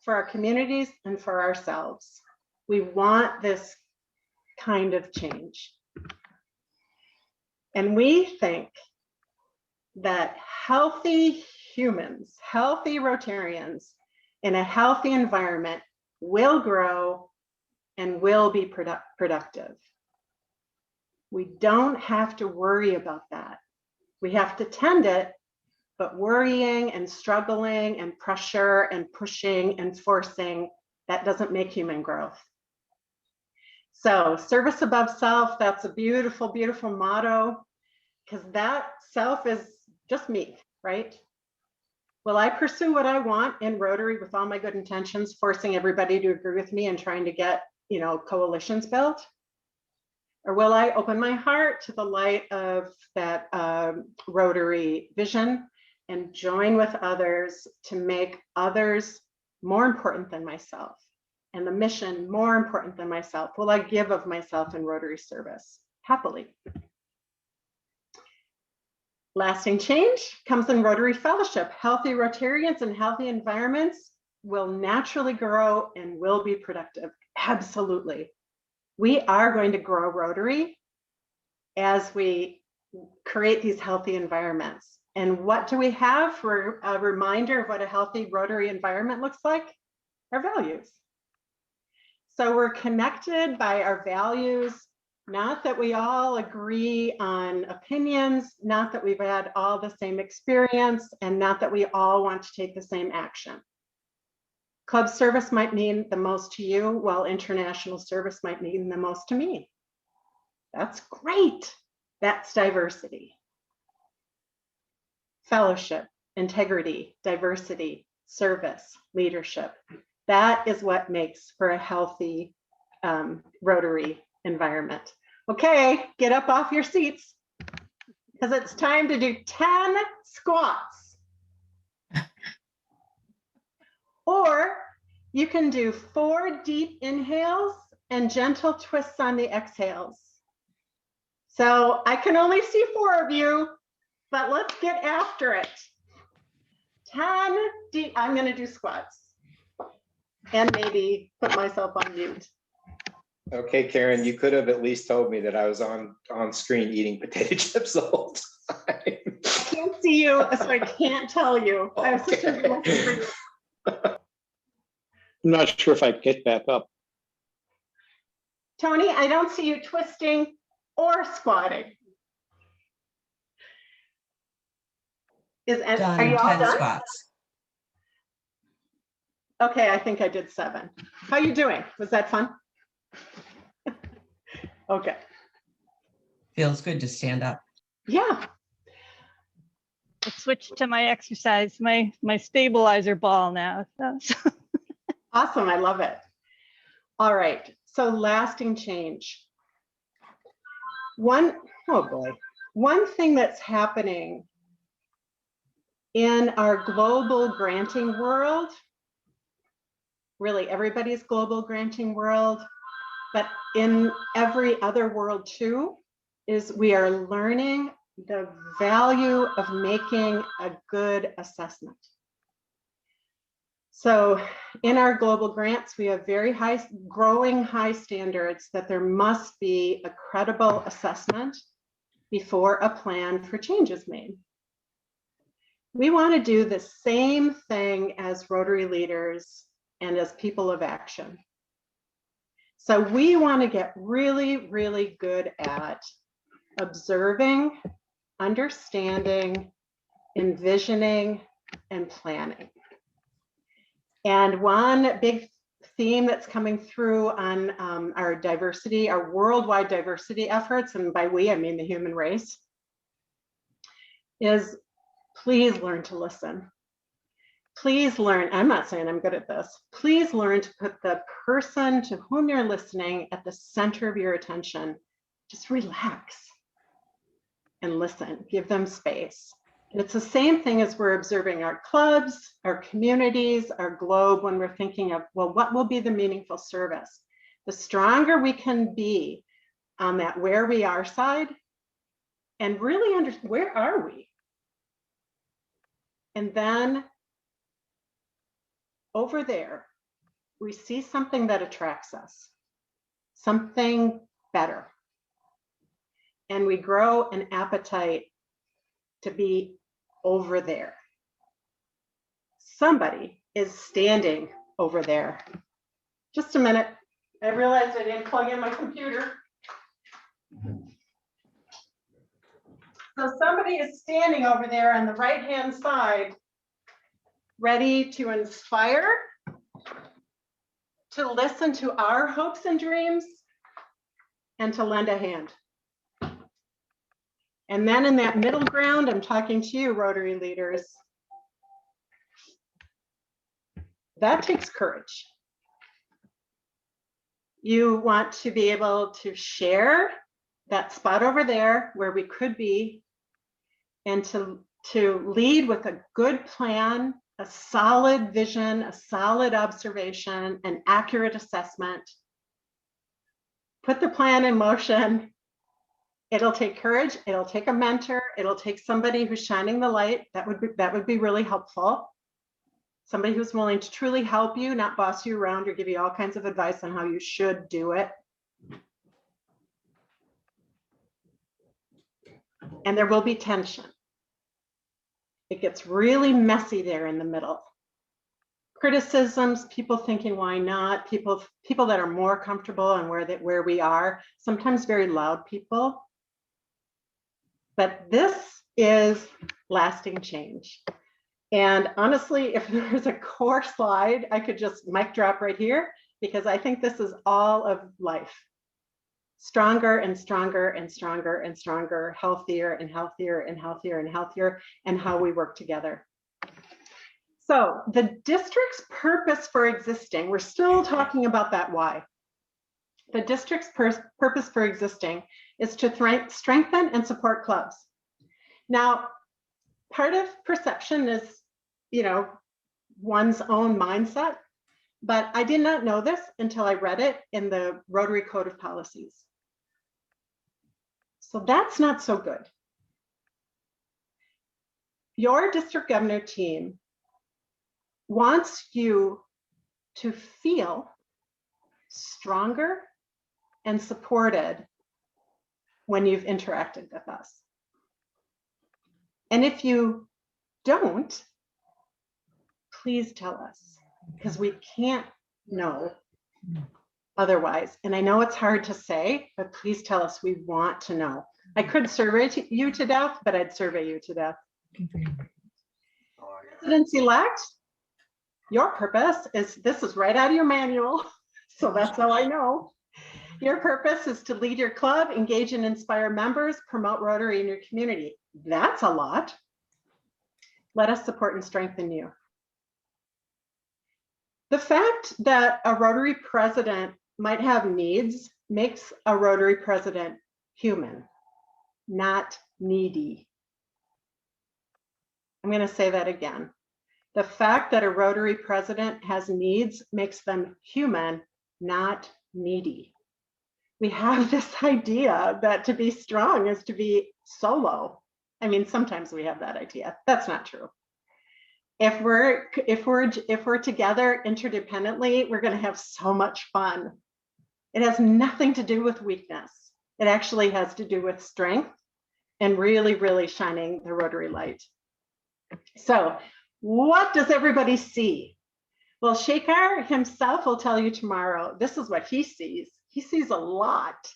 for our communities and for ourselves. We want this kind of change. And we think that healthy humans, healthy Rotarians in a healthy environment will grow and will be productive. We don't have to worry about that. We have to tend it, but worrying and struggling and pressure and pushing and forcing, that doesn't make human growth. So service above self, that's a beautiful, beautiful motto, because that self is just me, right? Will I pursue what I want in Rotary with all my good intentions, forcing everybody to agree with me and trying to get, coalitions built? Or will I open my heart to the light of that Rotary vision and join with others to make others more important than myself and the mission more important than myself? Will I give of myself in Rotary service? Happily. Lasting change comes in Rotary fellowship. Healthy Rotarians and healthy environments will naturally grow and will be productive. Absolutely. We are going to grow Rotary as we create these healthy environments. And what do we have for a reminder of what a healthy Rotary environment looks like? Our values. So we're connected by our values, not that we all agree on opinions, not that we've had all the same experience, and not that we all want to take the same action. Club service might mean the most to you, while international service might mean the most to me. That's great. That's diversity. Fellowship, integrity, diversity, service, leadership. That is what makes for a healthy Rotary environment. Okay, get up off your seats because it's time to do 10 squats. Or you can do 4 deep inhales and gentle twists on the exhales. So I can only see 4 of you, but let's get after it. 10 deep, I'm gonna do squats and maybe put myself on mute. Okay, Karen, you could have at least told me that I was on screen eating potato chips the whole time. I can't see you, so I can't tell you. I have such a blessing for you. I'm not sure if I get back up. Tony, I don't see you twisting or squatting. Are you all 10 done? squats. Okay, I think I did 7. How you doing? Was that fun? Okay. Feels good to stand up. Yeah. I switched to my exercise, my stabilizer ball now. So. Awesome, I love it. All right, so lasting change. One thing that's happening in our global granting world, really everybody's global granting world, but in every other world too, is we are learning the value of making a good assessment. So in our global grants, we have very growing high standards that there must be a credible assessment before a plan for change is made. We want to do the same thing as Rotary leaders and as people of action. So we want to get really, really good at observing, understanding, envisioning, and planning. And one big theme that's coming through on our diversity, our worldwide diversity efforts, and by we, I mean the human race, is please learn to listen. Please learn, I'm not saying I'm good at this, please learn to put the person to whom you're listening at the center of your attention. Just relax and listen, give them space. And it's the same thing as we're observing our clubs, our communities, our globe, when we're thinking of, well, what will be the meaningful service? The stronger we can be on that where we are side and really understand where are we? And then over there, we see something that attracts us, something better. And we grow an appetite to be over there. Somebody is standing over there. Just a minute. I realized I didn't plug in my computer. So somebody is standing over there on the right-hand side, ready to inspire, to listen to our hopes and dreams, and to lend a hand. And then in that middle ground, I'm talking to you, Rotary leaders. That takes courage. You want to be able to share that spot over there where we could be, and to lead with a good plan, a solid vision, a solid observation, an accurate assessment. Put the plan in motion. It'll take courage. It'll take a mentor. It'll take somebody who's shining the light. That would be really helpful. Somebody who's willing to truly help you, not boss you around or give you all kinds of advice on how you should do it. And there will be tension. It gets really messy there in the middle. Criticisms, people thinking, why not? People that are more comfortable and where we are, sometimes very loud people. But this is lasting change. And honestly, if there was a core slide, I could just mic drop right here, because I think this is all of life. Stronger and stronger and stronger and stronger, healthier and healthier and healthier and healthier, and how we work together. So the district's purpose for existing, we're still talking about that why. The district's purpose for existing is to strengthen and support clubs. Now, part of perception is, one's own mindset, but I did not know this until I read it in the Rotary Code of Policies. So that's not so good. Your district governor team wants you to feel stronger and supported when you've interacted with us. And if you don't, please tell us, because we can't know otherwise. And I know it's hard to say, but please tell us. We want to know. I could survey you to death, but I'd survey you to death. Residents-elect, your purpose is, this is right out of your manual, so that's how I know. Your purpose is to lead your club, engage and inspire members, promote Rotary in your community. That's a lot. Let us support and strengthen you. The fact that a Rotary president might have needs makes a Rotary president human, not needy. I'm going to say that again. The fact that a Rotary president has needs makes them human, not needy. We have this idea that to be strong is to be solo. I mean, sometimes we have that idea. That's not true. If we're together interdependently, we're going to have so much fun. It has nothing to do with weakness. It actually has to do with strength and really, really shining the Rotary light. So what does everybody see? Well, Shekhar himself will tell you tomorrow, this is what he sees. He sees a lot.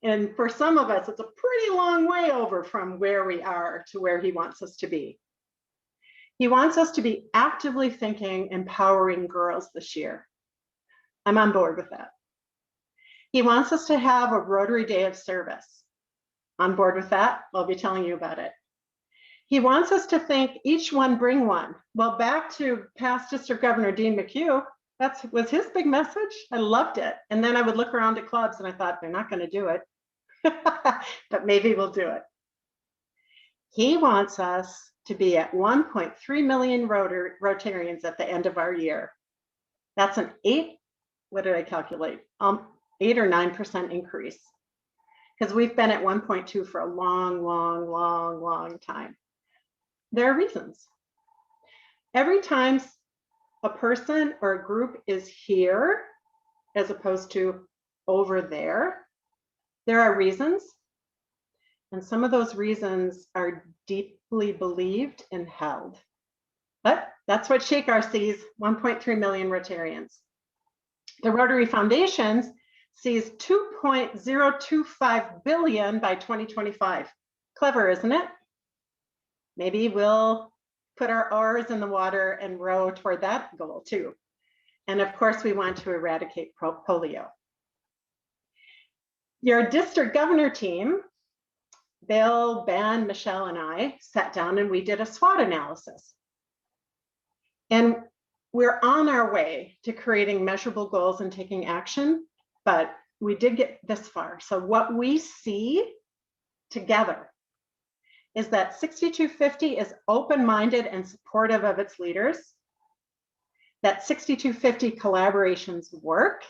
And for some of us, it's a pretty long way over from where we are to where he wants us to be. He wants us to be actively thinking, empowering girls this year. I'm on board with that. He wants us to have a Rotary Day of Service. On board with that, I'll be telling you about it. He wants us to think, each one bring one. Well, back to past District Governor Dean McHugh, that was his big message. I loved it. And then I would look around at clubs and I thought, they're not going to do it, but maybe we'll do it. He wants us to be at 1.3 million Rotarians at the end of our year. That's an 8 or 9% increase, because we've been at 1.2 for a long time. There are reasons. Every time a person or a group is here as opposed to over there, there are reasons. And some of those reasons are deeply believed and held. But that's what ShakeR sees, 1.3 million Rotarians. The Rotary Foundation sees 2.025 billion by 2025. Clever, isn't it? Maybe we'll put our oars in the water and row toward that goal too. And of course, we want to eradicate polio. Your district governor team, Bill, Ben, Michelle, and I sat down and we did a SWOT analysis. And we're on our way to creating measurable goals and taking action, but we did get this far. So what we see together is that 6250 is open-minded and supportive of its leaders, that 6250 collaborations work,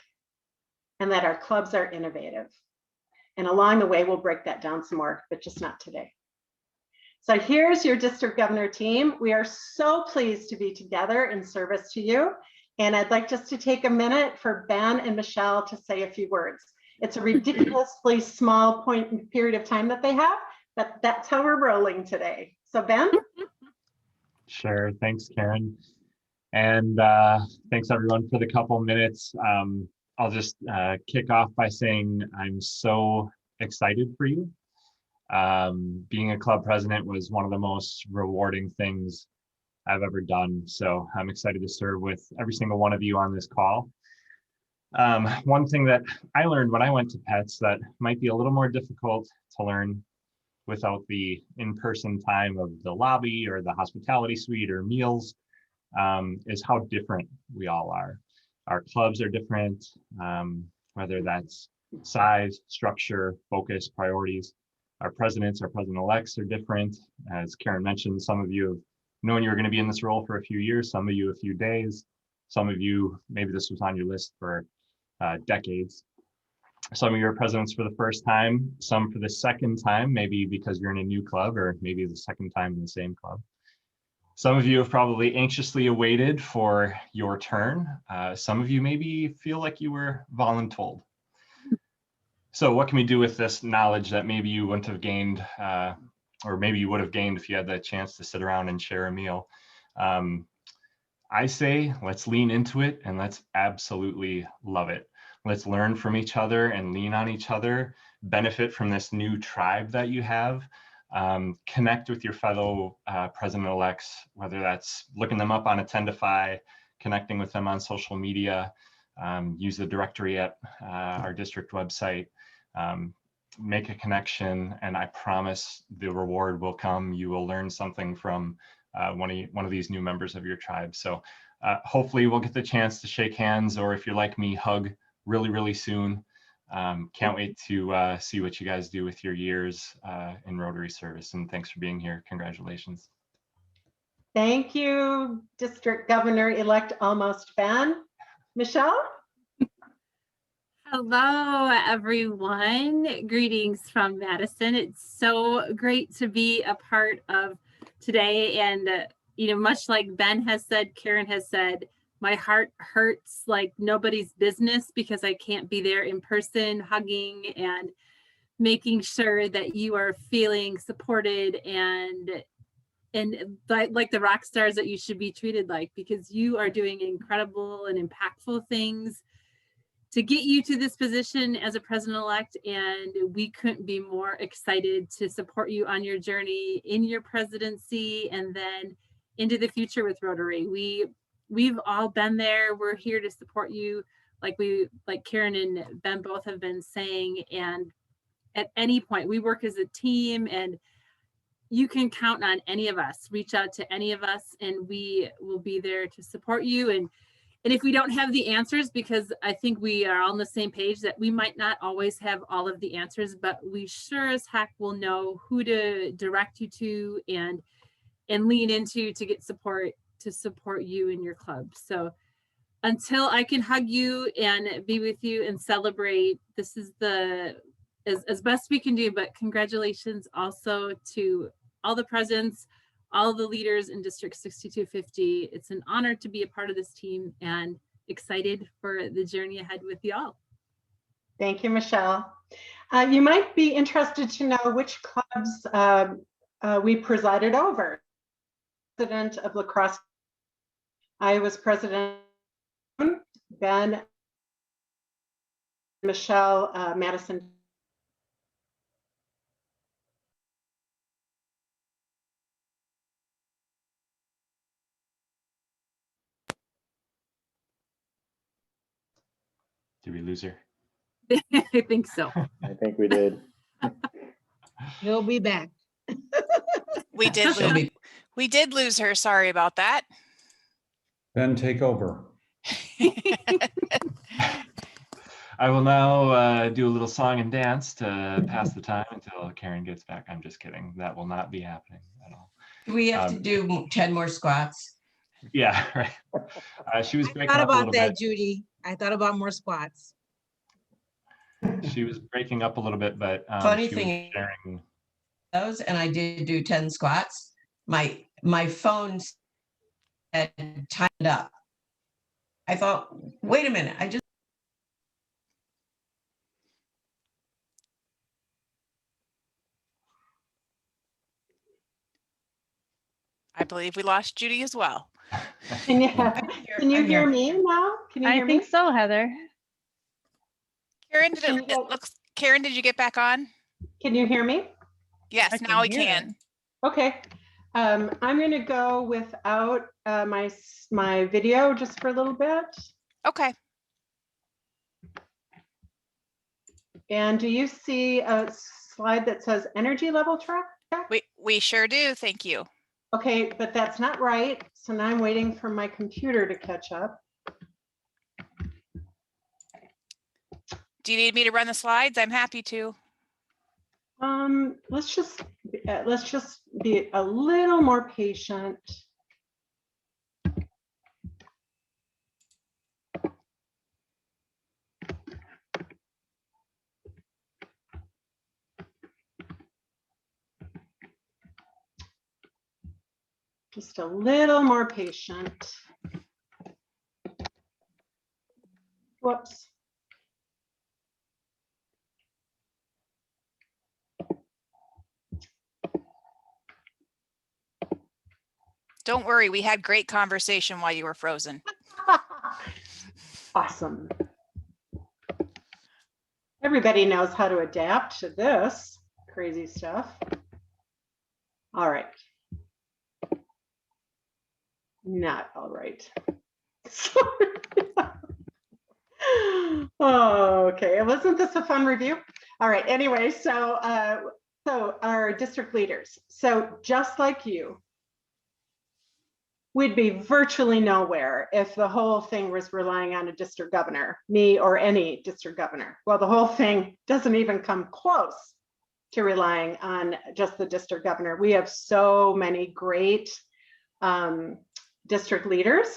and that our clubs are innovative. And along the way, we'll break that down some more, but just not today. So here's your district governor team. We are so pleased to be together in service to you. And I'd like just to take a minute for Ben and Michelle to say a few words. It's a ridiculously small period of time that they have, but that's how we're rolling today. So Ben? Sure, thanks Karen. And thanks everyone for the couple minutes. I'll just kick off by saying I'm so excited for you. Being a club president was one of the most rewarding things I've ever done. So I'm excited to serve with every single one of you on this call. One thing that I learned when I went to PETS that might be a little more difficult to learn without the in-person time of the lobby or the hospitality suite or meals is how different we all are. Our clubs are different, whether that's size, structure, focus, priorities. Our president-elects are different. As Karen mentioned, some of you have known you were going to be in this role for a few years, some of you a few days, some of you, maybe this was on your list for decades. Some of you are presidents for the first time, some for the second time, maybe because you're in a new club or maybe the second time in the same club. Some of you have probably anxiously awaited for your turn. Some of you maybe feel like you were voluntold. So what can we do with this knowledge that maybe you wouldn't have gained, or maybe you would have gained if you had the chance to sit around and share a meal? I say, let's lean into it and let's absolutely love it. Let's learn from each other and lean on each other, benefit from this new tribe that you have. Connect with your fellow president-elects, whether that's looking them up on Attendify, connecting with them on social media, use the directory at our district website, make a connection, and I promise the reward will come. You will learn something from one of these new members of your tribe. So hopefully we'll get the chance to shake hands, or if you're like me, hug really, really soon. Can't wait to see what you guys do with your years in Rotary service, and thanks for being here. Congratulations. Thank you, District Governor-elect almost Ben. Michelle? Hello, everyone. Greetings from Madison. It's so great to be a part of today. And, much like Ben has said, Karen has said, my heart hurts like nobody's business because I can't be there in person, hugging and making sure that you are feeling supported and like the rock stars that you should be treated like, because you are doing incredible and impactful things to get you to this position as a president-elect, and we couldn't be more excited to support you on your journey in your presidency and then into the future with Rotary. We've all been there. We're here to support you, like Karen and Ben both have been saying, and at any point, we work as a team, and you can count on any of us. Reach out to any of us, and we will be there to support you. And if we don't have the answers, because I think we are on the same page that we might not always have all of the answers, but we sure as heck will know who to direct you to and lean into to get support, to support you in your club. So until I can hug you and be with you and celebrate, this is as best we can do. But congratulations also to all the presidents, all the leaders in District 6250. It's an honor to be a part of this team and excited for the journey ahead with y'all. Thank you, Michelle. You might be interested to know which clubs we presided over. President of lacrosse. I was president. Ben, Michelle, Madison. Did we lose her? I think so. I think we did. He'll be back. We did She'll lose, be, we did lose her. Sorry about that. Ben, take over. I will now do a little song and dance to pass the time until Karen gets back. I'm just kidding. That will not be happening at all. we have to do 10 more squats. Yeah, right. She was I breaking thought up a about little that, bit. Judy. I thought about more squats. She was breaking up a little bit, but Funny she was thing sharing. Those, and I did do 10 squats. My phone said timed up. I thought, wait a minute, I believe we lost Judy as well. Can you I'm hear here. me now? Can you I hear think me? so, Heather. Karen, Can you guys- Karen, did you get back on? Can you hear me? Yes, I now we can hear can. Okay. I'm going to go without my video just for a little bit. Okay. And do you see a slide that says energy level track? We sure do. Thank you. Okay, but that's not right. So now I'm waiting for my computer to catch up. Do you need me to run the slides? I'm happy to. Let's just be a little more patient. Just a little more patient. Whoops. Don't worry, we had great conversation while you were frozen. Awesome. Everybody knows how to adapt to this crazy stuff. All right. Not all right. Sorry. Oh, okay. Wasn't this a fun review? All right. Anyway, so our district leaders. So just like you, we'd be virtually nowhere if the whole thing was relying on a district governor, me or any district governor. Well, the whole thing doesn't even come close to relying on just the district governor. We have so many great district leaders.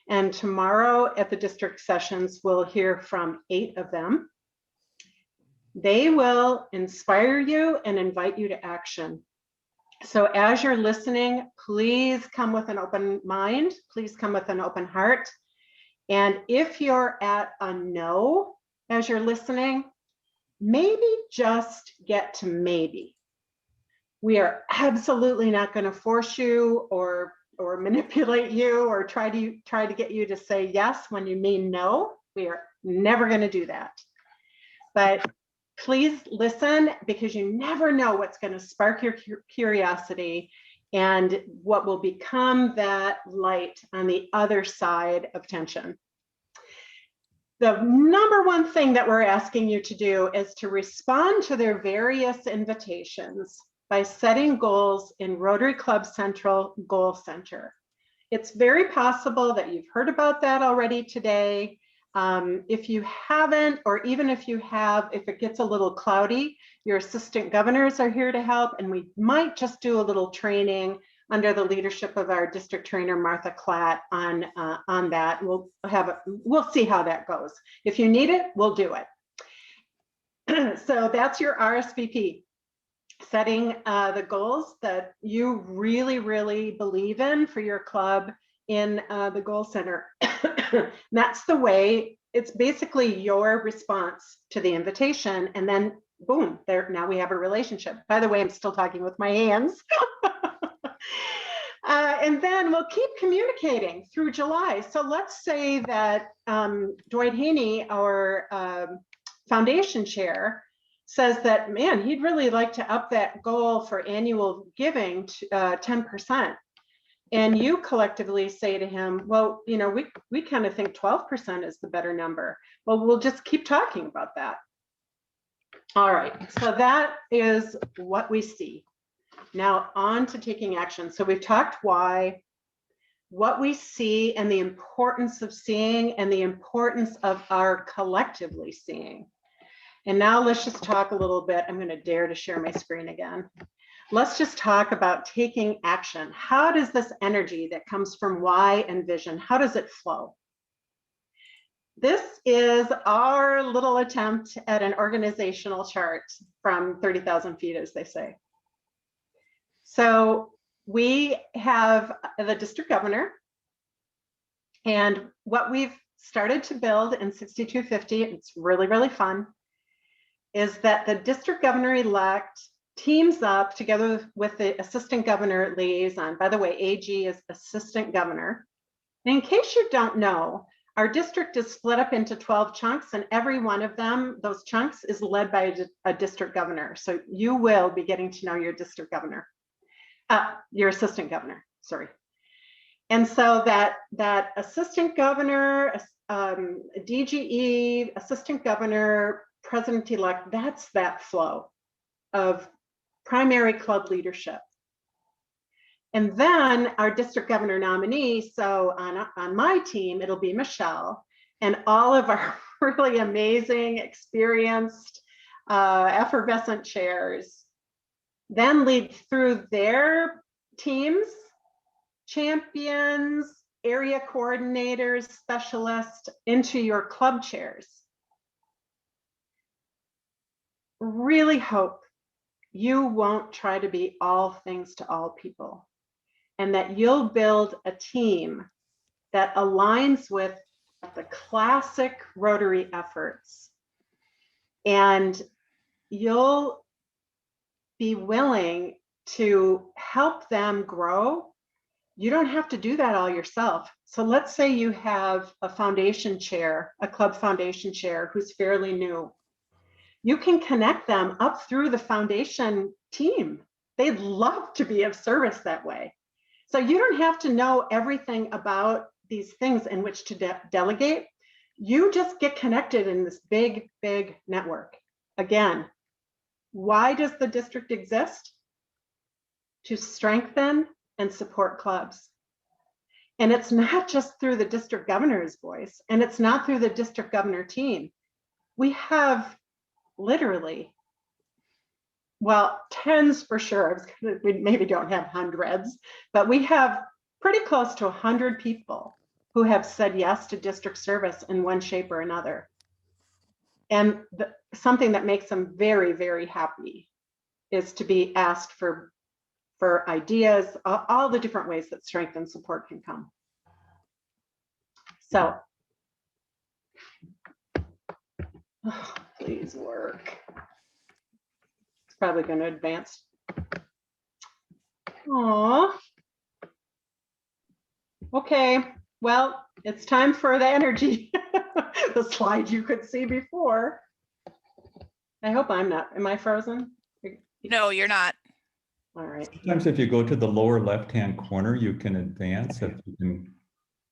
And tomorrow at the district sessions, we'll hear from 8 of them. They will inspire you and invite you to action. So as you're listening, please come with an open mind. Please come with an open heart. And if you're at a no as you're listening, maybe just get to maybe. We are absolutely not going to force you or manipulate you or try to get you to say yes when you mean no. We are never going to do that. But please listen, because you never know what's going to spark your curiosity and what will become that light on the other side of tension. The number one thing that we're asking you to do is to respond to their various invitations by setting goals in Rotary Club Central Goal Center. It's very possible that you've heard about that already today. If you haven't, or even if you have, if it gets a little cloudy, your assistant governors are here to help, and we might just do a little training under the leadership of our district trainer, Martha Klatt, on that. We'll see how that goes. If you need it, we'll do it. So that's your RSVP. setting the goals that you really, really believe in for your club in the goal center. That's the way, it's basically your response to the invitation. And then boom, there, now we have a relationship. By the way, I'm still talking with my hands. And then we'll keep communicating through July. So let's say that Dwight Haney, our foundation chair, says that, man, he'd really like to up that goal for annual giving to 10%. And you collectively say to him, well, you know, we kind of think 12% is the better number. Well, we'll just keep talking about that. All right, so that is what we see. Now on to taking action. So we've talked why, what we see, and the importance of seeing, and the importance of our collectively seeing. And now let's just talk a little bit. I'm going to dare to share my screen again. Let's just talk about taking action. How does this energy that comes from why and vision, how does it flow? This is our little attempt at an organizational chart from 30,000 feet, as they say. So we have the district governor, and what we've started to build in 6250, it's really, really fun, is that the district governor-elect teams up together with the assistant governor liaison. By the way, AG is assistant governor. And in case you don't know, our district is split up into 12 chunks, and every one of them, those chunks, is led by a district governor. So you will be getting to know your district governor, your assistant governor, sorry. And so that assistant governor, DGE, assistant governor, president-elect, that's that flow of primary club leadership. And then our district governor nominee, so on my team, it'll be Michelle, and all of our really amazing, experienced, effervescent chairs then lead through their teams, champions, area coordinators, specialists, into your club chairs. Really hope you won't try to be all things to all people, and that you'll build a team that aligns with the classic Rotary efforts, and you'll be willing to help them grow. You don't have to do that all yourself. So let's say you have a foundation chair, a club foundation chair who's fairly new. You can connect them up through the foundation team. They'd love to be of service that way. So you don't have to know everything about these things in which to delegate. You just get connected in this big, big network. Again, why does the district exist? To strengthen and support clubs. And it's not just through the district governor's voice, and it's not through the district governor team. We have literally, well, tens for sure. We maybe don't have hundreds, but we have pretty close to 100 people who have said yes to district service in one shape or another. And something that makes them very, very happy is to be asked for ideas, all the different ways that strength and support can come. So, oh, please work. It's probably going to advance. Aw. Okay, well, it's time for the energy. The slide you could see before. I hope I'm not. Am I frozen? No, you're not. All right. Sometimes if you go to the lower left-hand corner, you can advance. If you can,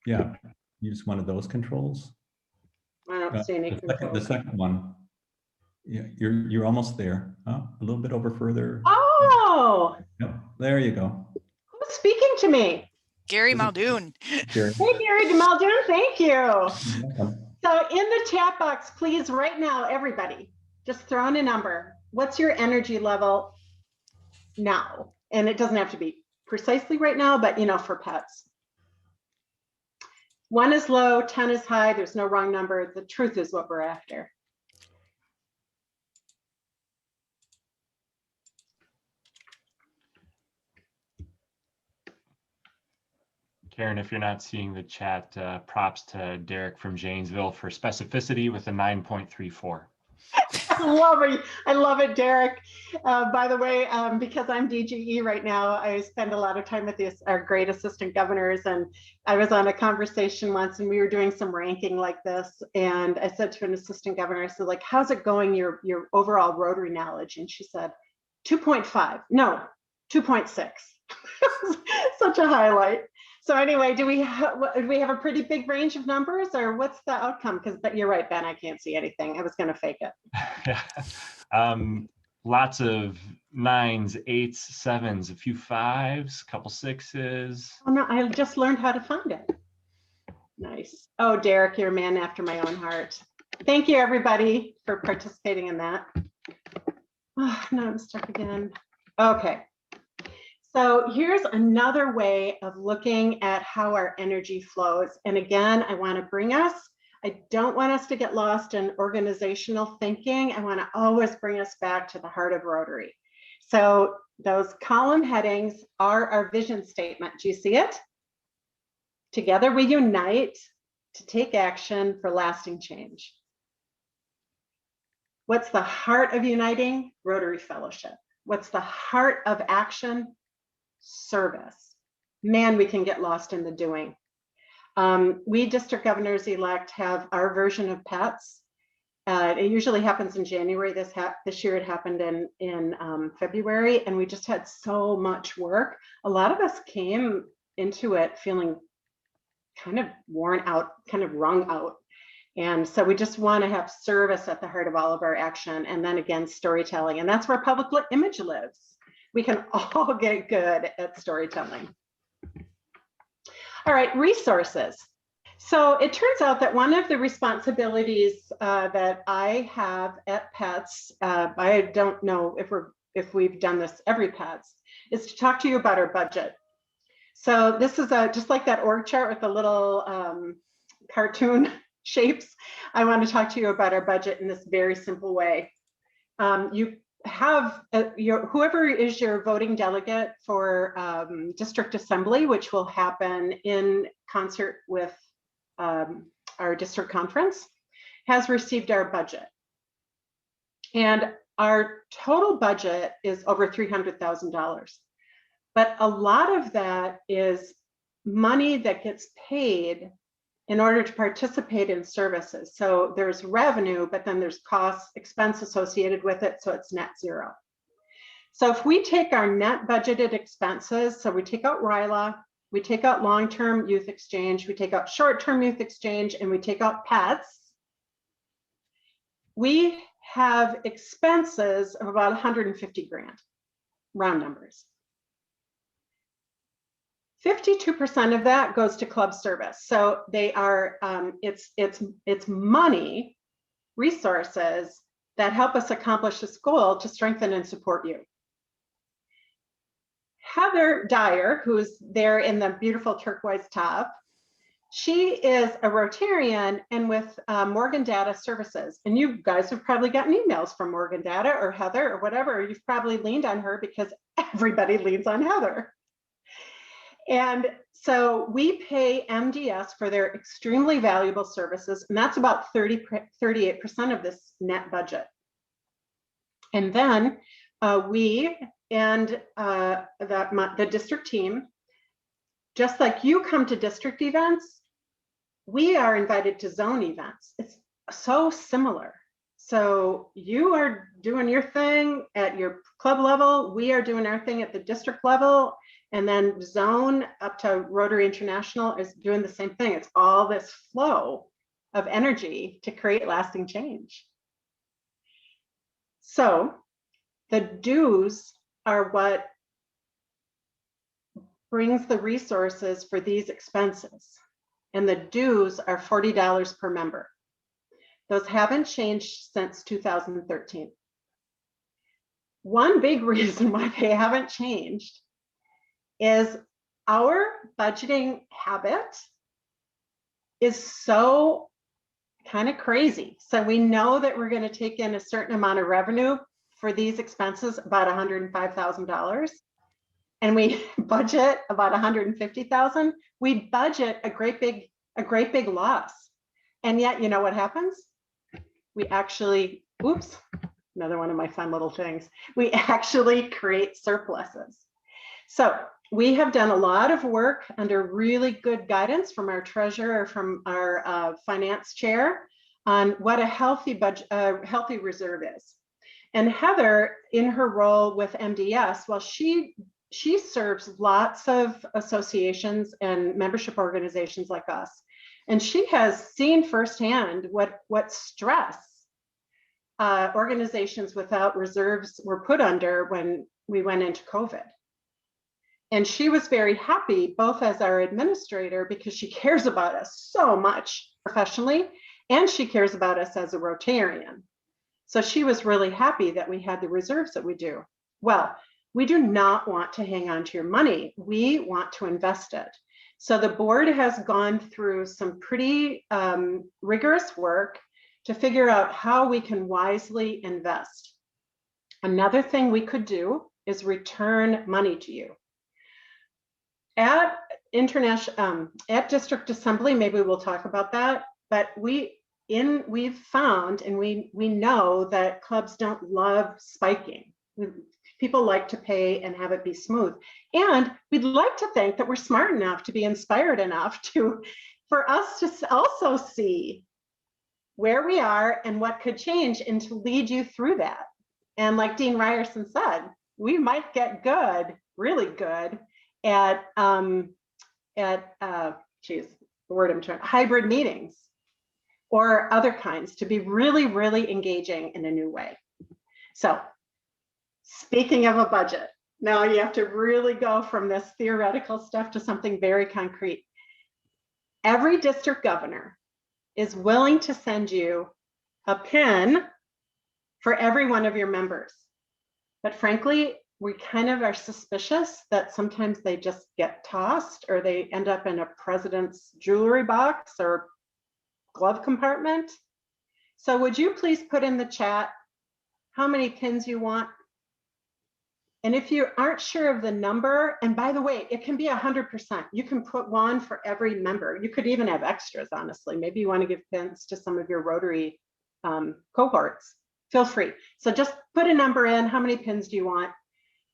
yeah, use one of those controls. I don't see any The controls. second one. Yeah, you're almost there. A little bit over further. Oh, Yep, there you go. who's speaking to me? Gary Is it- Muldoon. Gary. Hey, Gary Muldoon, thank you. Welcome. So in the chat box, please, right now, everybody, just throw in a number. What's your energy level now? And it doesn't have to be precisely right now, but you know, for pets. 1 is low, 10 is high. There's no wrong number. The truth is what we're after. Karen, if you're not seeing the chat, props to Derek from Janesville for specificity with a 9.34. I love it, Derek. By the way, because I'm DGE right now, I spend a lot of time with our great assistant governors, and I was on a conversation once and we were doing some ranking like this, and I said to an assistant governor, I said, like, how's it going, your overall Rotary knowledge? And she said, 2.5, no, 2.6. Such a highlight. So anyway, do we have a pretty big range of numbers, or what's the outcome? Because you're right, Ben, I can't see anything. I was going to fake it. Yeah. Lots of 9s, 8s, 7s, a few 5s, a couple 6s. Oh no, I just learned how to find it. Nice. Oh, Derek, you're a man after my own heart. Thank you, everybody, for participating in that. Oh, no, I'm stuck again. Okay. So here's another way of looking at how our energy flows. And again, I want to bring us, I don't want us to get lost in organizational thinking. I want to always bring us back to the heart of Rotary. So those column headings are our vision statement. Do you see it? Together we unite to take action for lasting change. What's the heart of uniting? Rotary Fellowship. What's the heart of action? Service. Man, we can get lost in the doing. We district governors elect have our version of PETS. It usually happens in January. This year it happened in February, and we just had so much work. A lot of us came into it feeling kind of worn out, kind of wrung out. And so we just want to have service at the heart of all of our action. And then again, storytelling. And that's where public image lives. We can all get good at storytelling. All right, resources. So it turns out that one of the responsibilities that I have at PETS, I don't know if we've done this every PETS, is to talk to you about our budget. So this is just like that org chart with the little cartoon shapes. I want to talk to you about our budget in this very simple way. You have whoever is your voting delegate for district assembly, which will happen in concert with our district conference, has received our budget. And our total budget is over $300,000. But a lot of that is money that gets paid in order to participate in services. So there's revenue, but then there's costs, expense associated with it, so it's net zero. So if we take our net budgeted expenses, so we take out RILA, we take out long-term youth exchange, we take out short-term youth exchange, and we take out PETS, we have expenses of about 150 grand, round numbers. 52% of that goes to club service. So they are, it's money, resources that help us accomplish this goal to strengthen and support you. Heather Dyer, who's there in the beautiful turquoise top, she is a Rotarian and with Morgan Data Services. And you guys have probably gotten emails from Morgan Data or Heather or whatever. You've probably leaned on her because everybody leans on Heather. And so we pay MDS for their extremely valuable services, and that's about 38% of this net budget. And then we and the district team, just like you come to district events, we are invited to zone events. It's so similar. So you are doing your thing at your club level, we are doing our thing at the district level, and then zone up to Rotary International is doing the same thing. It's all this flow of energy to create lasting change. So the dues are what brings the resources for these expenses. And the dues are $40 per member. Those haven't changed since 2013. One big reason why they haven't changed is our budgeting habit is so kind of crazy. So we know that we're going to take in a certain amount of revenue for these expenses, about $105,000. and we budget about 150,000, we budget a great big loss. And yet, you know what happens? We actually, oops, another one of my fun little things. We actually create surpluses. So we have done a lot of work under really good guidance from our treasurer, from our finance chair, on what a healthy budget, healthy reserve is. And Heather, in her role with MDS, well, she serves lots of associations and membership organizations like us, and she has seen firsthand what stress organizations without reserves were put under when we went into COVID. And she was very happy, both as our administrator, because she cares about us so much professionally, and she cares about us as a Rotarian. So she was really happy that we had the reserves that we do. Well, we do not want to hang on to your money. We want to invest it. So the board has gone through some pretty rigorous work to figure out how we can wisely invest. Another thing we could do is return money to you. At district assembly, maybe we'll talk about that, but we've found, and we know that clubs don't love spiking. People like to pay and have it be smooth. And we'd like to think that we're smart enough to be inspired enough for us to also see where we are and what could change, and to lead you through that. And like Dean Ryerson said, we might get good, really good at hybrid meetings or other kinds, to be really, really engaging in a new way. So speaking of a budget, now you have to really go from this theoretical stuff to something very concrete. Every district governor is willing to send you a pin for every one of your members. But frankly, we kind of are suspicious that sometimes they just get tossed, or they end up in a president's jewelry box or glove compartment. So would you please put in the chat how many pins you want? And if you aren't sure of the number, and by the way, it can be 100%. You can put one for every member. You could even have extras, honestly. Maybe you want to give pins to some of your Rotary cohorts. Feel free. So just put a number in. How many pins do you want?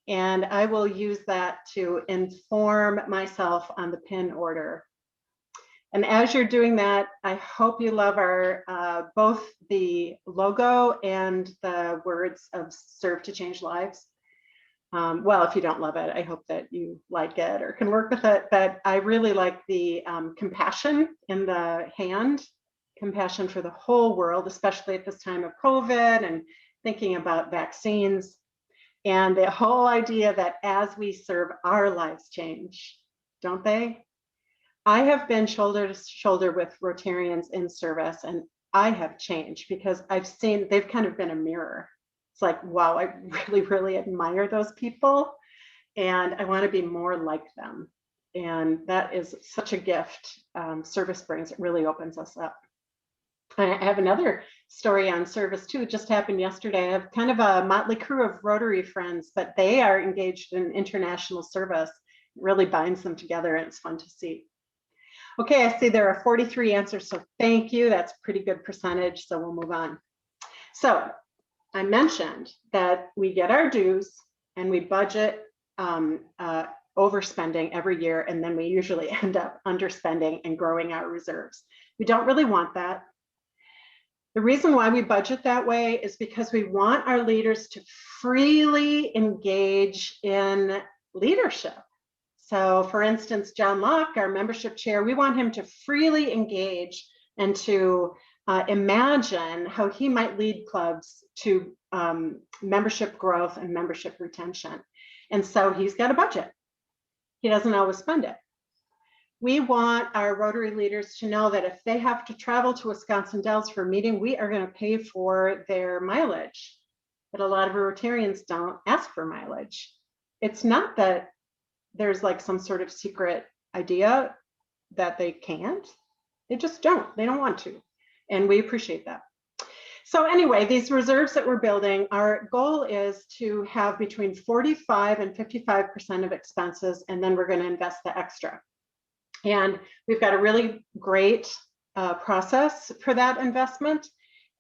And I will use that to inform myself on the pin order. And as you're doing that, I hope you love our both the logo and the words of Serve to Change Lives. Well, if you don't love it, I hope that you like it or can work with it. But I really like the compassion in the hand, compassion for the whole world, especially at this time of COVID and thinking about vaccines. And the whole idea that as we serve, our lives change, don't they? I have been shoulder to shoulder with Rotarians in service, and I have changed because I've seen they've kind of been a mirror. It's like, wow, I really, really admire those people, and I want to be more like them. And that is such a gift service brings. It really opens us up. I have another story on service too. It just happened yesterday. I have kind of a motley crew of Rotary friends, but they are engaged in international service. It really binds them together, and it's fun to see. Okay, I see there are 43 answers, so thank you. That's a pretty good percentage, so we'll move on. So I mentioned that we get our dues and we budget overspending every year, and then we usually end up underspending and growing our reserves. We don't really want that. The reason why we budget that way is because we want our leaders to freely engage in leadership. So for instance, John Locke, our membership chair, we want him to freely engage and to imagine how he might lead clubs to membership growth and membership retention. And so he's got a budget. He doesn't always spend it. We want our Rotary leaders to know that if they have to travel to Wisconsin Dells for a meeting, we are going to pay for their mileage. But a lot of Rotarians don't ask for mileage. It's not that there's like some sort of secret idea that they can't. They just don't. They don't want to. And we appreciate that. So anyway, these reserves that we're building, our goal is to have between 45 and 55% of expenses, and then we're going to invest the extra. And we've got a really great process for that investment,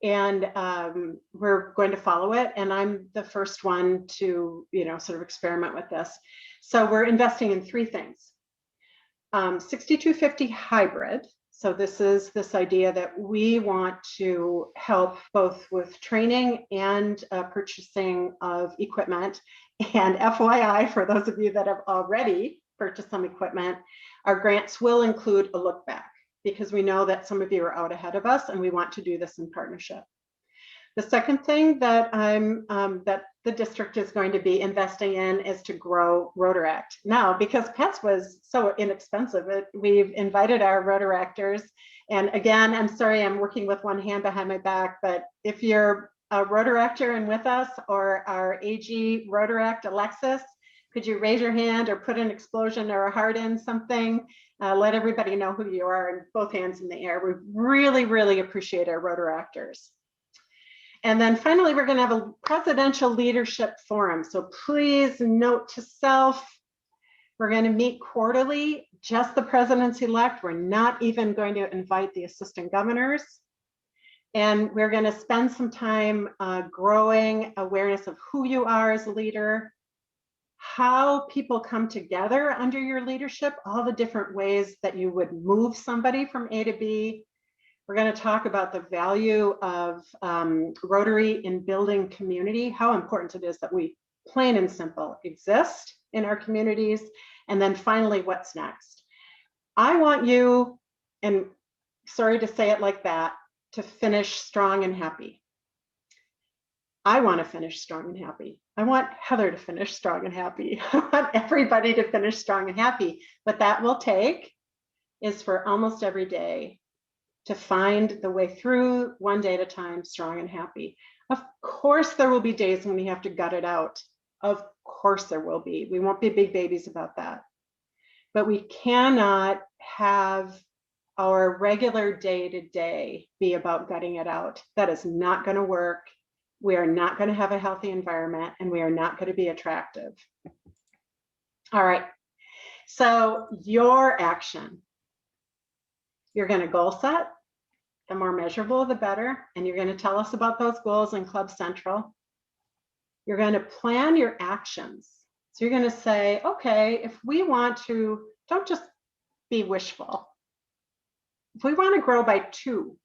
and we're going to follow it. And I'm the first one to, sort of experiment with this. So we're investing in three things. 6250 hybrid. So this is this idea that we want to help both with training and purchasing of equipment. And FYI, for those of you that have already purchased some equipment, our grants will include a look back, because we know that some of you are out ahead of us and we want to do this in partnership. The second thing that that the district is going to be investing in is to grow Rotaract. Now, because pets was so inexpensive, we've invited our Rotaractors. And again, I'm sorry, I'm working with one hand behind my back, but if you're a Rotaractor and with us, or our AG Rotaract Alexis, could you raise your hand or put an explosion or a heart in something? Let everybody know who you are, and both hands in the air. We really, really appreciate our Rotaractors. And then finally, we're going to have a presidential leadership forum. So please note to self, we're going to meet quarterly, just the presidents-elect. We're not even going to invite the assistant governors. And we're going to spend some time growing awareness of who you are as a leader, how people come together under your leadership, all the different ways that you would move somebody from A to B. We're going to talk about the value of Rotary in building community, how important it is that we, plain and simple, exist in our communities. And then finally, what's next? I want you, and sorry to say it like that, to finish strong and happy. I want to finish strong and happy. I want Heather to finish strong and happy. I want everybody to finish strong and happy. What that will take is for almost every day to find the way through, one day at a time, strong and happy. Of course, there will be days when we have to gut it out. Of course there will be. We won't be big babies about that. But we cannot have our regular day-to-day be about gutting it out. That is not going to work. We are not going to have a healthy environment, and we are not going to be attractive. All right. So your action. You're going to goal set. The more measurable, the better. And you're going to tell us about those goals in Club Central. You're going to plan your actions. So you're going to say, okay, if we want to, don't just be wishful. If we want to grow by 2,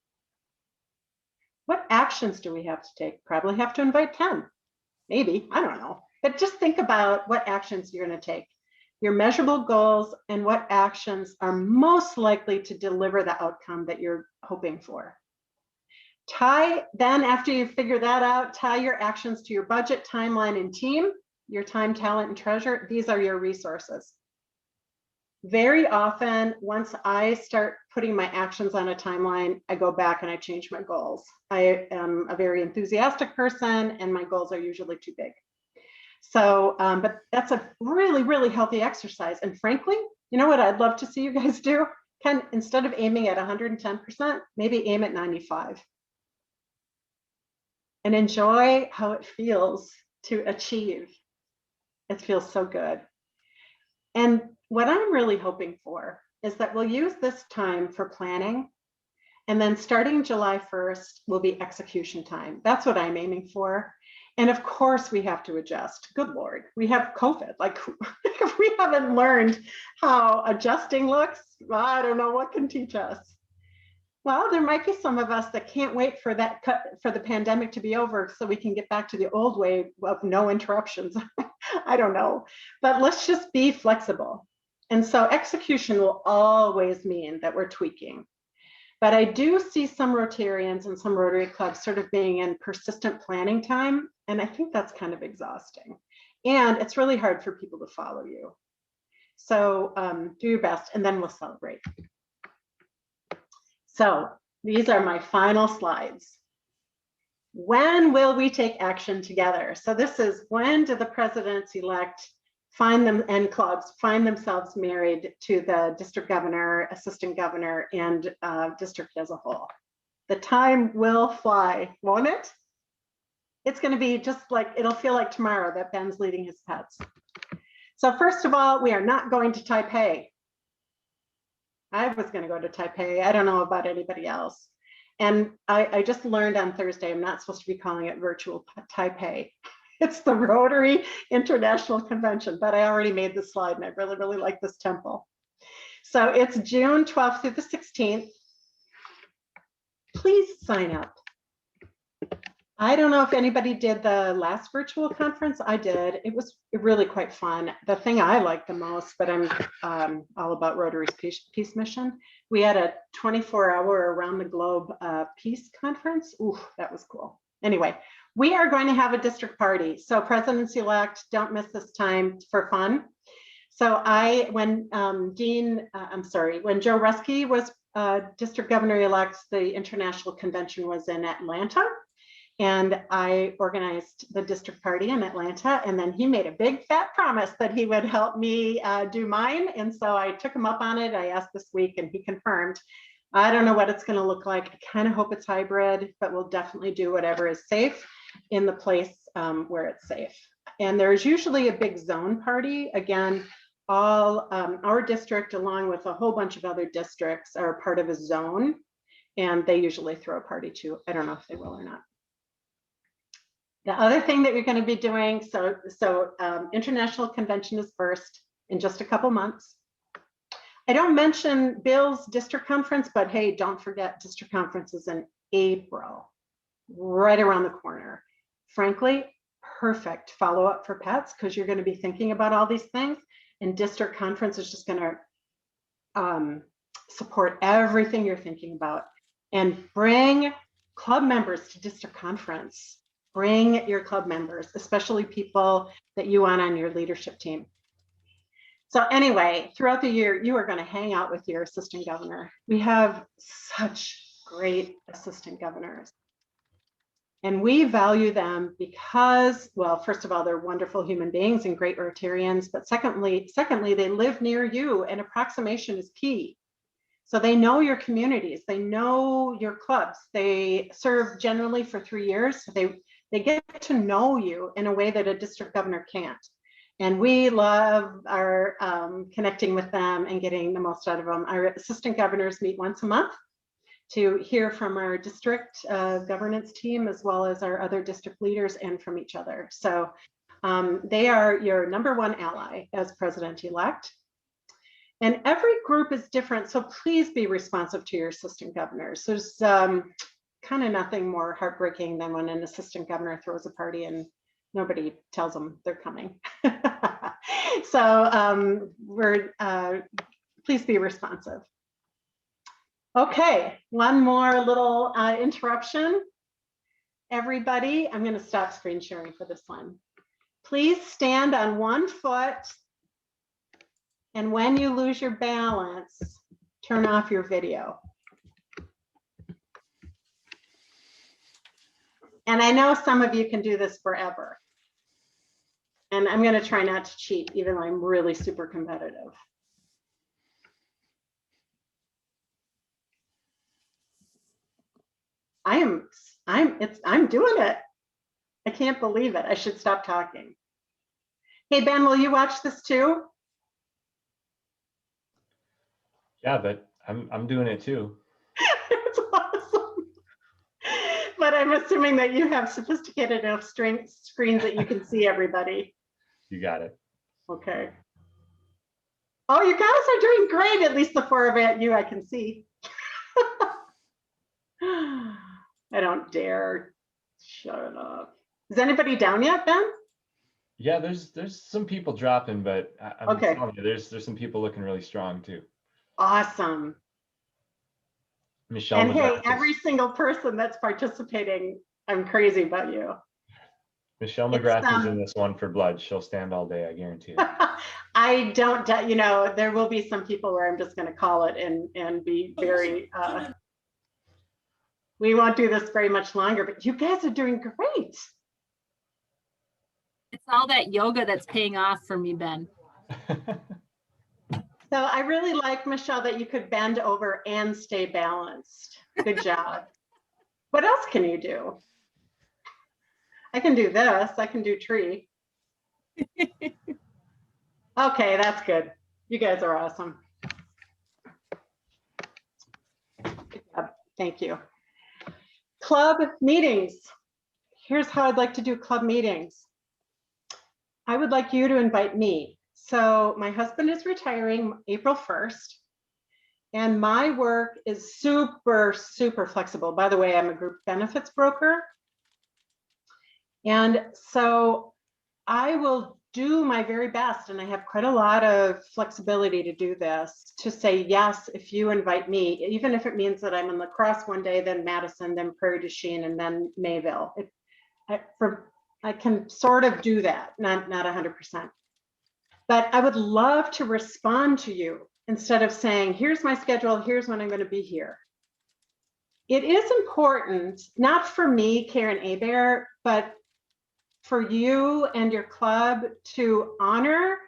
what actions do we have to take? Probably have to invite 10, maybe, I don't know. But just think about what actions you're going to take. Your measurable goals and what actions are most likely to deliver the outcome that you're hoping for. Then after you figure that out, tie your actions to your budget, timeline, and team, your time, talent, and treasure. These are your resources. Very often, once I start putting my actions on a timeline, I go back and I change my goals. I am a very enthusiastic person, and my goals are usually too big. So, but that's a really, really healthy exercise. And frankly, you know what I'd love to see you guys do? Instead of aiming at 110%, maybe aim at 95. And enjoy how it feels to achieve. It feels so good. And what I'm really hoping for is that we'll use this time for planning. And then starting July 1st will be execution time. That's what I'm aiming for. And of course we have to adjust. Good Lord, we have COVID. Like if we haven't learned how adjusting looks, well, I don't know what can teach us. Well, there might be some of us that can't wait for the pandemic to be over so we can get back to the old way of no interruptions. I don't know, but let's just be flexible. And so execution will always mean that we're tweaking. But I do see some Rotarians and some Rotary clubs sort of being in persistent planning time. And I think that's kind of exhausting. And it's really hard for people to follow you. So do your best, and then we'll celebrate. So these are my final slides. When will we take action together? So this is, when do the presidents-elect and clubs find themselves married to the district governor, assistant governor, and district as a whole? The time will fly, won't it? It's going to be just like, it'll feel like tomorrow that Ben's leading his pets. So first of all, we are not going to Taipei. I was going to go to Taipei. I don't know about anybody else. And I just learned on Thursday, I'm not supposed to be calling it virtual Taipei. It's the Rotary International Convention, but I already made the slide and I really, really like this temple. So it's June 12th through the 16th. Please sign up. I don't know if anybody did the last virtual conference. I did. It was really quite fun. The thing I liked the most, but I'm all about Rotary's peace mission. We had a 24-hour around the globe peace conference. Ooh, that was cool. Anyway, we are going to have a district party. So presidents-elect, don't miss this time for fun. So when Joe Ruskey was district governor-elect, the international convention was in Atlanta. And I organized the district party in Atlanta, and then he made a big fat promise that he would help me do mine. And so I took him up on it. I asked this week and he confirmed. I don't know what it's going to look like. I kind of hope it's hybrid, but we'll definitely do whatever is safe in the place where it's safe. And there's usually a big zone party. Again, all our district, along with a whole bunch of other districts, are part of a zone, and they usually throw a party too. I don't know if they will or not. The other thing that you're going to be doing, international convention is first in just a couple months. I don't mention Bill's district conference, but hey, don't forget district conferences in April, right around the corner. Frankly, perfect follow-up for pets because you're going to be thinking about all these things, and district conference is just going to support everything you're thinking about. And bring club members to district conference. Bring your club members, especially people that you want on your leadership team. So anyway, throughout the year, you are going to hang out with your assistant governor. We have such great assistant governors. And we value them because, well, first of all, they're wonderful human beings and great Rotarians. But secondly, they live near you, and approximation is key. So they know your communities, they know your clubs. They serve generally for 3 years. They get to know you in a way that a district governor can't. And we love our connecting with them and getting the most out of them. Our assistant governors meet once a month to hear from our district governance team, as well as our other district leaders and from each other. So they are your #1 ally as president-elect. And every group is different, so please be responsive to your assistant governors. There's kind of nothing more heartbreaking than when an assistant governor throws a party and nobody tells them they're coming. So please be responsive. Okay, one more little interruption. Everybody, I'm going to stop screen sharing for this one. Please stand on one foot, and when you lose your balance, turn off your video. And I know some of you can do this forever. And I'm going to try not to cheat, even though I'm really super competitive. I'm doing it. I can't believe it. I should stop talking. Hey, Ben, will you watch this too? Yeah, but I'm doing it too. It's awesome. But I'm assuming that you have sophisticated enough screens that you can see everybody. You got it. Okay. Oh, you guys are doing great. At least the 4 of you I can see. I don't dare. Shut up. Is anybody down yet, Ben? Yeah, there's some people dropping, but I'm Okay. telling you, there's some people looking really strong too. Awesome. Michelle And hey, McGrath every single person that's participating, I'm crazy about you. Michelle McGrath is in this one for blood. She'll stand all day, I guarantee it. I don't, there will be some people where I'm just going to call it and be very, we won't do this very much longer, but you guys are doing great. It's all that yoga that's paying off for me, Ben. So I really like, Michelle, that you could bend over and stay balanced. Good job. What else can you do? I can do this. I can do tree. Okay, that's good. You guys are awesome. Good job. Thank you. Club meetings. Here's how I'd like to do club meetings. I would like you to invite me. So my husband is retiring April 1st, and my work is super, super flexible. By the way, I'm a group benefits broker. And so I will do my very best, and I have quite a lot of flexibility to do this, to say yes if you invite me, even if it means that I'm in La Crosse one day, then Madison, then Prairie du Chien, and then Mayville. I can sort of do that, not 100%. But I would love to respond to you instead of saying, here's my schedule, here's when I'm going to be here. It is important, not for me, Karen Hebert, but for you and your club to honor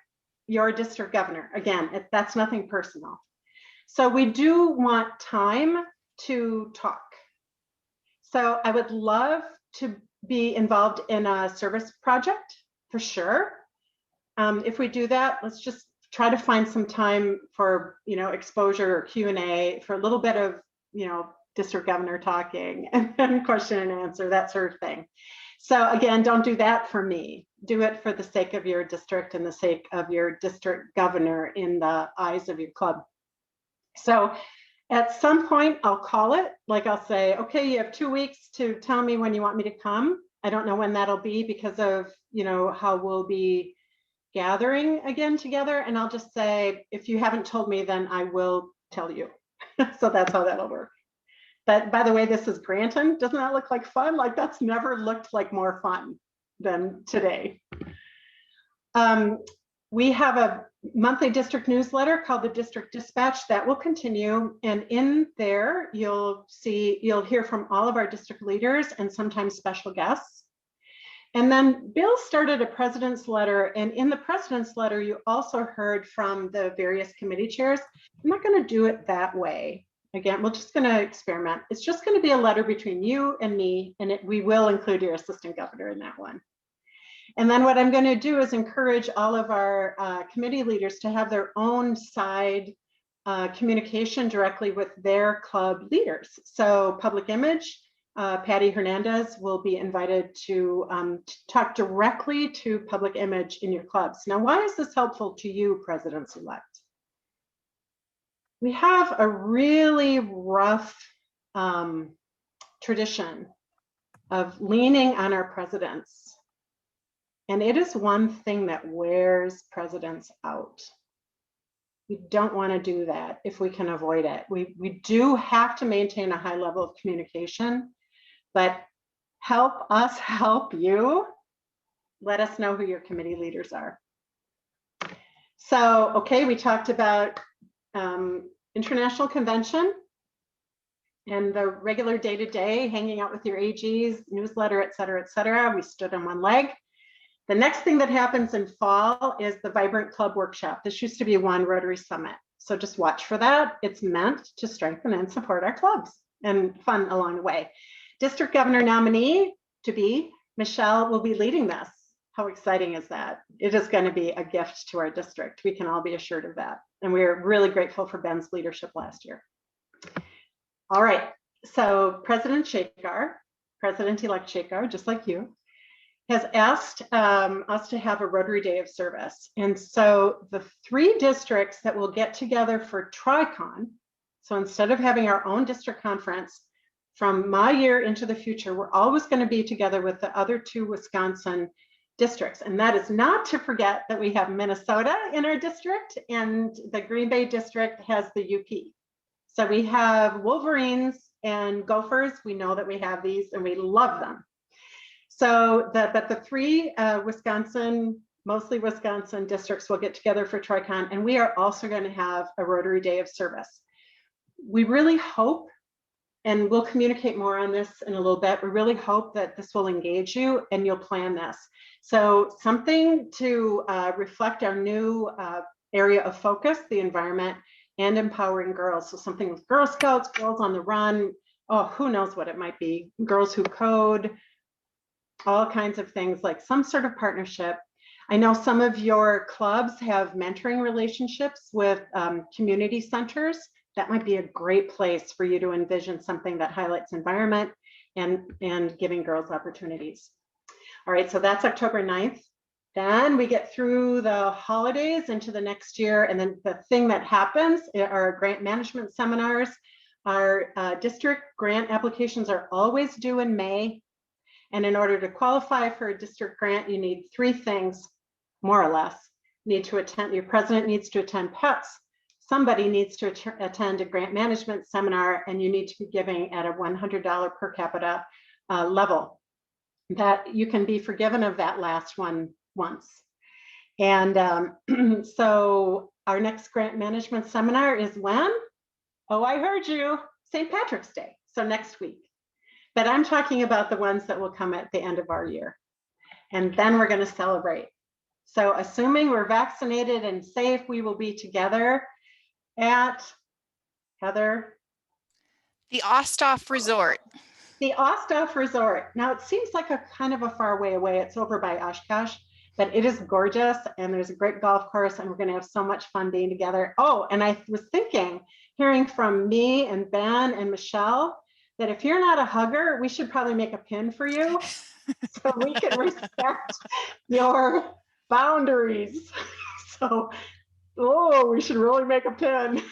your district governor. Again, that's nothing personal. So we do want time to talk. So I would love to be involved in a service project for sure. If we do that, let's just try to find some time for, exposure or Q&A for a little bit of, district governor talking and then question and answer, that sort of thing. So again, don't do that for me. Do it for the sake of your district and the sake of your district governor in the eyes of your club. So at some point I'll call it, like I'll say, okay, you have 2 weeks to tell me when you want me to come. I don't know when that'll be because of, how we'll be gathering again together. And I'll just say, if you haven't told me, then I will tell you. So that's how that'll work. But by the way, this is Granton. Doesn't that look like fun? Like that's never looked like more fun than today. We have a monthly district newsletter called the District Dispatch that will continue. And in there, you'll hear from all of our district leaders and sometimes special guests. And then Bill started a president's letter. And in the president's letter, you also heard from the various committee chairs. I'm not going to do it that way. Again, we're just going to experiment. It's just going to be a letter between you and me, and we will include your assistant governor in that one. And then what I'm going to do is encourage all of our committee leaders to have their own side communication directly with their club leaders. So public image, Patty Hernandez will be invited to talk directly to public image in your clubs. Now, why is this helpful to you, presidents-elect? We have a really rough tradition of leaning on our presidents. And it is one thing that wears presidents out. We don't want to do that if we can avoid it. We do have to maintain a high level of communication, but help us help you. Let us know who your committee leaders are. So, okay, we talked about International Convention and the regular day-to-day, hanging out with your AGs, newsletter, et cetera, et cetera. We stood on one leg. The next thing that happens in fall is the Vibrant Club Workshop. This used to be one Rotary Summit. So just watch for that. It's meant to strengthen and support our clubs and fun along the way. District Governor nominee to be Michelle will be leading this. How exciting is that? It is going to be a gift to our district. We can all be assured of that. And we're really grateful for Ben's leadership last year. All right, so President Shekar, President-elect Shekar, just like you, has asked us to have a Rotary Day of Service. And so the 3 districts that will get together for TriCon, so instead of having our own district conference, from my year into the future, we're always going to be together with the other 2 Wisconsin districts. And that is not to forget that we have Minnesota in our district, and the Green Bay district has the UP. So we have Wolverines and Gophers. We know that we have these and we love them. So but the 3 Wisconsin, mostly Wisconsin districts will get together for TriCon, and we are also going to have a Rotary Day of Service. We really hope, and we'll communicate more on this in a little bit, we really hope that this will engage you and you'll plan this. So something to reflect our new area of focus, the environment, and empowering girls. So something with Girl Scouts, Girls on the Run, oh, who knows what it might be, Girls Who Code, all kinds of things, like some sort of partnership. I know some of your clubs have mentoring relationships with community centers. That might be a great place for you to envision something that highlights environment and giving girls opportunities. All right, so that's October 9th. Then we get through the holidays into the next year. And then the thing that happens are grant management seminars. Our district grant applications are always due in May. And in order to qualify for a district grant, you need 3 things, more or less. You need to attend, your president needs to attend PETS. Somebody needs to attend a grant management seminar, and you need to be giving at a $100 per capita level. That you can be forgiven of that last one once. And so our next grant management seminar is when? Oh, I heard you, St. Patrick's Day. So next week. But I'm talking about the ones that will come at the end of our year. And then we're going to celebrate. So assuming we're vaccinated and safe, we will be together at, Heather? The Osthoff Resort. The Osthoff Resort. Now it seems like a kind of a far way away. It's over by Oshkosh, but it is gorgeous and there's a great golf course and we're going to have so much fun being together. Oh, and I was thinking, hearing from me and Ben and Michelle, that if you're not a hugger, we should probably make a pin for you so we can respect your boundaries. So, oh, we should really make a pin.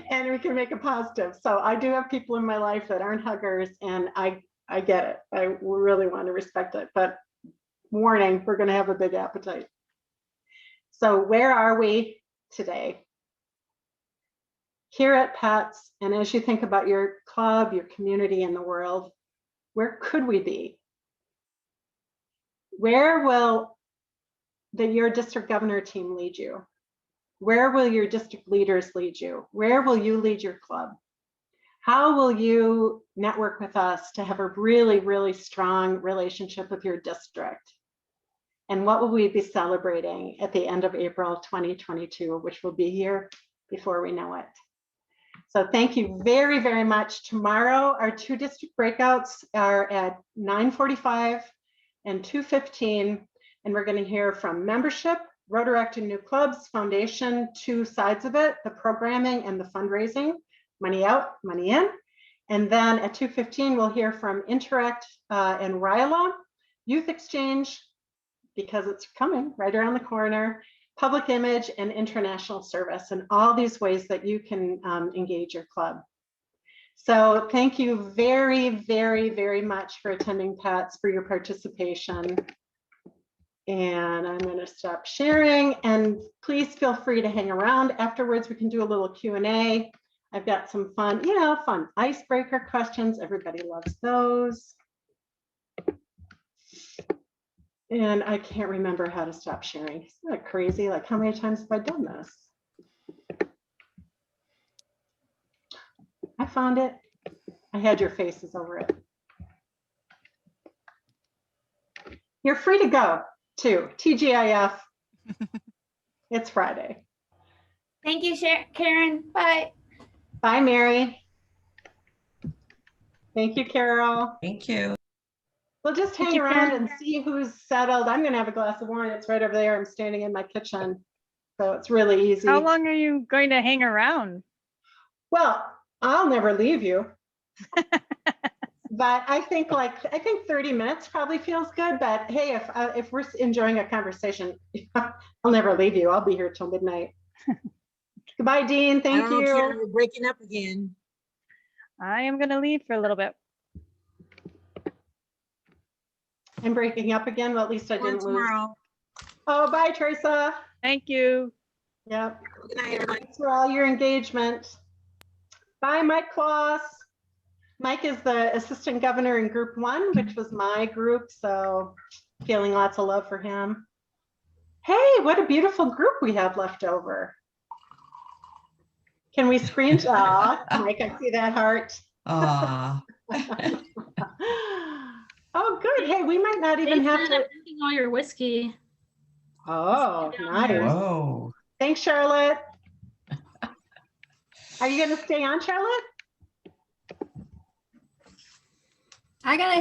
And we can make it positive. So I do have people in my life that aren't huggers, and I get it. I really want to respect it, but warning, we're going to have a big appetite. So where are we today? Here at PETS, and as you think about your club, your community, and the world, where could we be? Where will your district governor team lead you? Where will your district leaders lead you? Where will you lead your club? How will you network with us to have a really, really strong relationship with your district? And what will we be celebrating at the end of April 2022, which will be here before we know it? So thank you very, very much. Tomorrow, our 2 district breakouts are at 9:45 and 2:15, and we're going to hear from membership, Rotary New Clubs Foundation, 2 sides of it, the programming and the fundraising, money out, money in. And then at 2:15, we'll hear from Interact and RILA, Youth Exchange, because it's coming right around the corner, public image and international service, and all these ways that you can engage your club. So thank you very, very, very much for attending PETS, for your participation. And I'm going to stop sharing, and please feel free to hang around afterwards. We can do a little Q&A. I've got some fun, fun icebreaker questions. Everybody loves those. And I can't remember how to stop sharing. Isn't that crazy? Like, how many times have I done this? I found it. I had your faces over it. You're free to go too. TGIF. It's Friday. Thank you, Karen. Bye. Bye, Mary. Thank you, Carol. Thank you. We'll just hang around and see who's settled. I'm going to have a glass of wine. It's right over there. I'm standing in my kitchen. So it's really easy. How long are you going to hang around? Well, I'll never leave you. But I think 30 minutes probably feels good. But hey, if we're enjoying a conversation, I'll never leave you. I'll be here till midnight. Goodbye, Dean. Thank you. Karen, we're breaking up again. I am going to leave for a little bit. I'm breaking up again. Well, at least I didn't lose. Tomorrow. Oh, bye, Teresa. Thank you. Yep. Good night, everybody. Thanks for all your engagement. Bye, Mike Kloss. Mike is the assistant governor in Group 1, which was my group, so feeling lots of love for him. Hey, what a beautiful group we have left over. Can we screenshot? Mike, I see that heart. Ah. Oh, good. Hey, we might not even have to. Drinking all your whiskey. Oh, nice. Whoa. Thanks, Charlotte. Are you going to stay on, Charlotte? I gotta